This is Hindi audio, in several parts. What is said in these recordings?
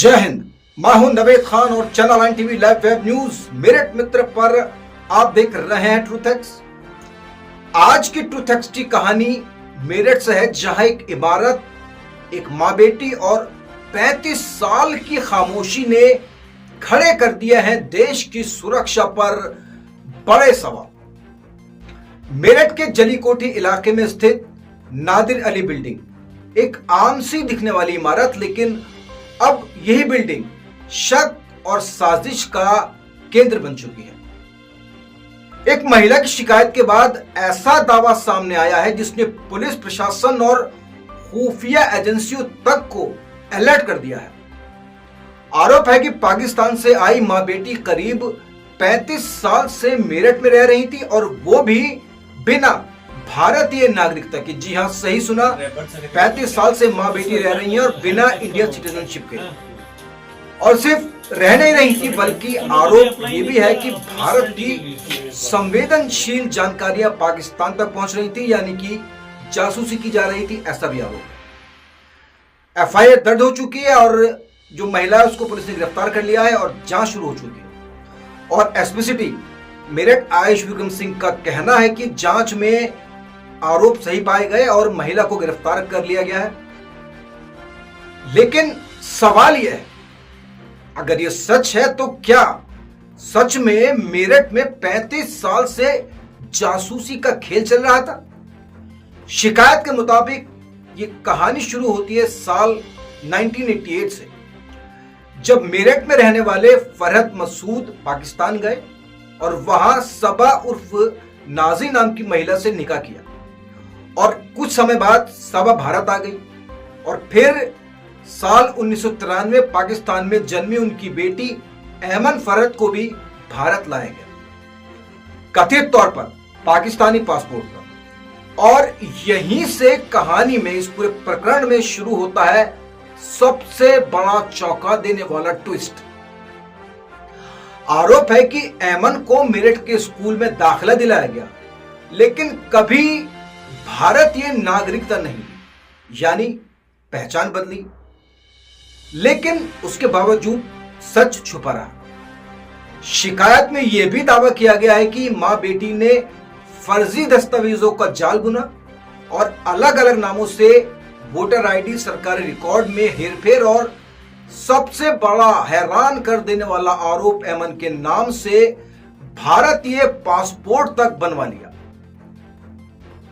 जय हिंद। मैं हूं नवेद खान और channel 9 TV live web news Meerut मित्र पर आप देख रहे हैं ट्रूथ एक्स। आज की ट्रूथ एक्स की कहानी मेरठ से है, जहां एक इमारत, एक मां बेटी और 35 साल की खामोशी ने खड़े कर दिया है देश की सुरक्षा पर बड़े सवाल। मेरठ के जलीकोठी इलाके में स्थित नादिर अली बिल्डिंग, एक आम सी दिखने वाली इमारत, लेकिन अब यही बिल्डिंग शक और साजिश का केंद्र बन चुकी है। एक महिला की शिकायत के बाद ऐसा दावा सामने आया है जिसने पुलिस प्रशासन और खुफिया एजेंसियों तक को अलर्ट कर दिया है। आरोप है कि पाकिस्तान से आई मां बेटी करीब 35 साल से मेरठ में रह रही थी, और वो भी बिना भारतीय नागरिकता की। जी हां, सही सुना, 35 साल से मां बेटी रह रही हैं और बिना इंडियन सिटीजनशिप के। और सिर्फ रह नहीं रही थी, बल्कि आरोप ये भी है कि भारत की संवेदनशील जानकारियां पाकिस्तान तक पहुंच रही थी, यानी कि जासूसी की जा रही थी, ऐसा भी आरोप है। एफआईआर दर्ज हो चुकी है और जो महिला है उसको पुलिस ने गिरफ्तार कर लिया है और जांच शुरू हो चुकी है। और एसपी सिटी मेरठ आयुष विक्रम सिंह का कहना है कि जांच में आरोप सही पाए गए और महिला को गिरफ्तार कर लिया गया है। लेकिन सवाल यह है, अगर यह सच है तो क्या सच में मेरठ में 35 साल से जासूसी का खेल चल रहा था? शिकायत के मुताबिक यह कहानी शुरू होती है साल 1988 से, जब मेरठ में रहने वाले फरहत मसूद पाकिस्तान गए और वहां सबा उर्फ नाजी नाम की महिला से निकाह किया। और कुछ समय बाद सबा भारत आ गई और फिर साल 1993 पाकिस्तान में जन्मी उनकी बेटी ऐमन फरहत को भी भारत लाया गया, कथित तौर पर पाकिस्तानी पासपोर्ट पर। और यहीं से कहानी में, इस पूरे प्रकरण में शुरू होता है सबसे बड़ा चौंका देने वाला ट्विस्ट। आरोप है कि ऐमन को मेरठ के स्कूल में दाखिला दिलाया गया, लेकिन कभी भारतीय नागरिकता नहीं, यानी पहचान बदली। लेकिन उसके बावजूद सच छुपा रहा। शिकायत में यह भी दावा किया गया है कि मां बेटी ने फर्जी दस्तावेजों का जाल बुना और अलग अलग नामों से वोटर आईडी, सरकारी रिकॉर्ड में हेरफेर, और सबसे बड़ा हैरान कर देने वाला आरोप, ऐमन के नाम से भारतीय पासपोर्ट तक बनवा लिया।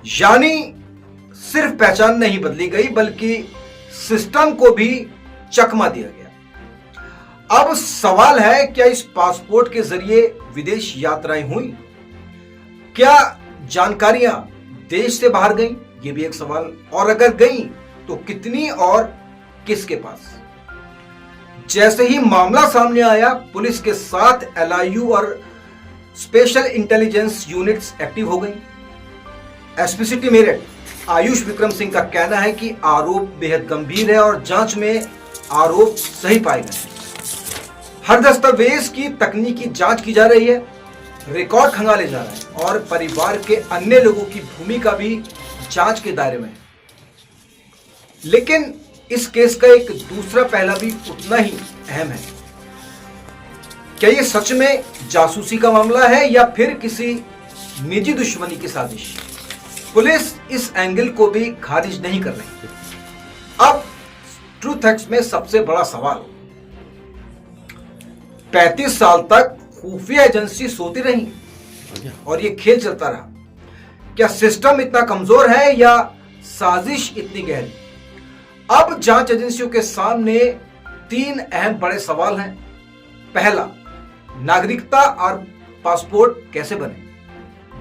यानी सिर्फ पहचान नहीं बदली गई, बल्कि सिस्टम को भी चकमा दिया गया। अब सवाल है, क्या इस पासपोर्ट के जरिए विदेश यात्राएं हुई? क्या जानकारियां देश से बाहर गईं? यह भी एक सवाल। और अगर गईं तो कितनी और किसके पास? जैसे ही मामला सामने आया, पुलिस के साथ एलआईयू और स्पेशल इंटेलिजेंस यूनिट्स एक्टिव हो गई। एसपी सिटी मेरठ आयुष विक्रम सिंह का कहना है कि आरोप बेहद गंभीर है और जांच में आरोप सही पाए गए। हर दस्तावेज की तकनीकी जांच की जा रही है, रिकॉर्ड खंगाले जा रहे हैं और परिवार के अन्य लोगों की भूमिका भी जांच के दायरे में है। लेकिन इस केस का एक दूसरा पहला भी उतना ही अहम है। क्या यह सच में जासूसी का मामला है या फिर किसी निजी दुश्मनी की साजिश? पुलिस इस एंगल को भी खारिज नहीं कर रही है। अब ट्रूथ एक्स में सबसे बड़ा सवाल, 35 साल तक खुफिया एजेंसी सोती रही और यह खेल चलता रहा। क्या सिस्टम इतना कमजोर है या साजिश इतनी गहरी? अब जांच एजेंसियों के सामने 3 अहम बड़े सवाल हैं। पहला, नागरिकता और पासपोर्ट कैसे बने?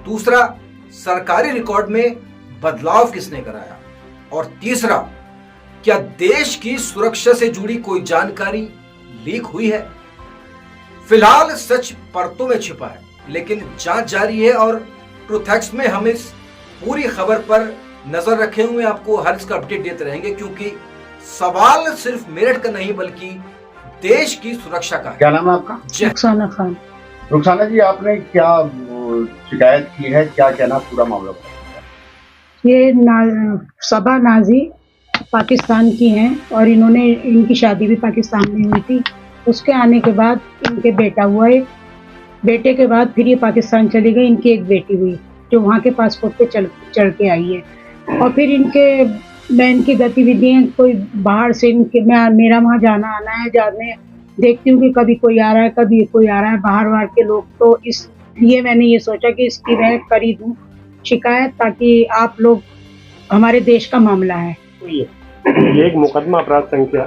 दूसरा, सरकारी रिकॉर्ड में बदलाव किसने कराया? और तीसरा, क्या देश की सुरक्षा से जुड़ी कोई जानकारी लीक हुई है? फिलहाल सच परतों में छिपा है, लेकिन जांच जारी है और ट्रूथ एक्स में हम इस पूरी खबर पर नजर रखे हुए आपको हर इसका अपडेट देते रहेंगे, क्योंकि सवाल सिर्फ मेरठ का नहीं बल्कि देश की सुरक्षा का है। क्या नाम है आपका? रुखसाना खान। रुखसाना जी, आपने क्या शिकायत की है, क्या कहना पूरा मामला? ये सबा नाजी पाकिस्तान की हैं और इनकी शादी भी पाकिस्तान में हुई थी। उसके आने के बाद इनके बेटा हुआ एक, बेटे के बाद फिर ये पाकिस्तान चली गई। इनकी एक बेटी हुई जो वहाँ के पासपोर्ट पे चढ़ के आई है। और फिर मैं इनकी गतिविधियाँ कोई बाहर से मेरा वहाँ जाना आना है, जाने देखती हूँ कि कभी कोई आ रहा है, कभी कोई आ रहा है बाहर के लोग। तो इसलिए मैंने ये सोचा कि इसकी मैं करी दूँ शिकायत, ताकि आप लोग, हमारे देश का मामला है। ये एक मुकदमा अपराध संख्या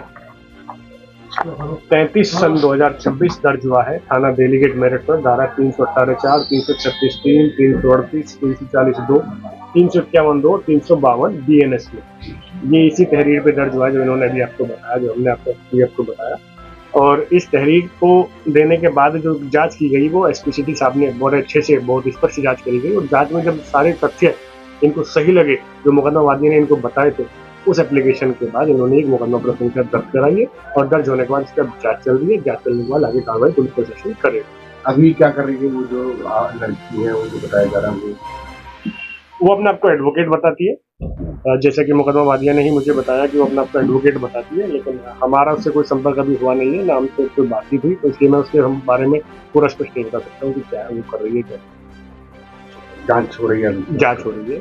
33/2026 दर्ज हुआ है थाना देलीगेट मेरठ पर, धारा 318(4), 336(3), 338, 340(2), 351(2), 352 BNS में। ये इसी तहरीर पे दर्ज हुआ है जो इन्होंने अभी आपको बताया, जो हमने आपको बताया। और इस तहरीर को देने के बाद जो जांच की गई वो एसपी सिटी साहब ने बहुत अच्छे से, बहुत स्पष्ट जांच करी गई। और जांच में जब सारे तथ्य इनको सही लगे जो मुकदमावादी ने इनको बताए थे, उस एप्लीकेशन के बाद इन्होंने एक मुकदमा अपराध संख्या दर्ज कराई है। और दर्ज होने के बाद इसका जांच चल रही है। जांच चलने के बाद आगे कार्रवाई पुलिस प्रशासन करेगा। अभी क्या कर रही है वो जो लड़की है, उनको बताया जा रहा है वो अपने आपको एडवोकेट बताती है, जैसा कि मुकदमावादिया ने ही मुझे बताया कि वो अपना आपको एडवोकेट बताती है। लेकिन हमारा उससे कोई संपर्क अभी हुआ नहीं है, ना हमसे कोई बातचीत हुई, तो इसलिए मैं उसके बारे में पूरा स्पष्ट नहीं बता सकता हूँ कि क्या है वो कर रही है, क्या जांच हो रही है। जांच हो रही है।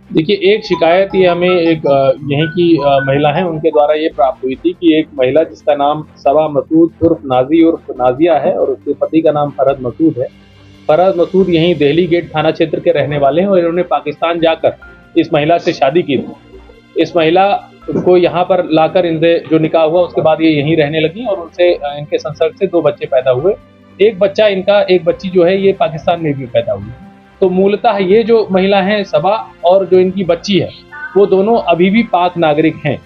देखिए, एक शिकायत ये हमें एक यहीं की महिला है उनके द्वारा ये प्राप्त हुई थी कि एक महिला जिसका नाम सबा मसूद उर्फ नाजी उर्फ नाजिया है और उसके पति का नाम फरहद मसूद है। फरहद मसूद यहीं देहली गेट थाना क्षेत्र के रहने वाले हैं और इन्होंने पाकिस्तान जाकर इस महिला से शादी की थी। इस महिला को यहाँ पर लाकर इनसे जो निकाह हुआ उसके बाद ये यहीं रहने लगी और उनसे इनके संसर्ग से 2 बच्चे पैदा हुए। एक बच्ची जो है ये पाकिस्तान में भी पैदा हुई। तो मूलतः ये जो महिला है सबा और जो इनकी बच्ची है वो दोनों अभी भी पाक नागरिक हैं,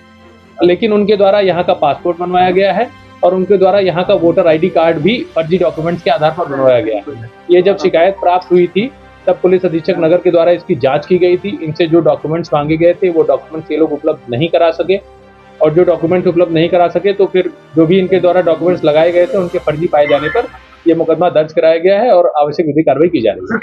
लेकिन उनके द्वारा यहाँ का पासपोर्ट बनवाया गया है और उनके द्वारा यहाँ का वोटर आईडी कार्ड भी फर्जी डॉक्यूमेंट्स के आधार पर बनवाया गया है। ये जब शिकायत प्राप्त हुई थी तब पुलिस अधीक्षक नगर के द्वारा इसकी जांच की गई थी। इनसे जो डॉक्यूमेंट्स मांगे गए थे वो डॉक्यूमेंट्स ये लोग उपलब्ध नहीं करा सके और जो डॉक्यूमेंट्स उपलब्ध नहीं करा सके तो फिर जो भी इनके द्वारा डॉक्यूमेंट्स लगाए गए थे उनके फर्जी पाए जाने पर यह मुकदमा दर्ज कराया गया है और आवश्यक विधिक कार्रवाई की जा रही है।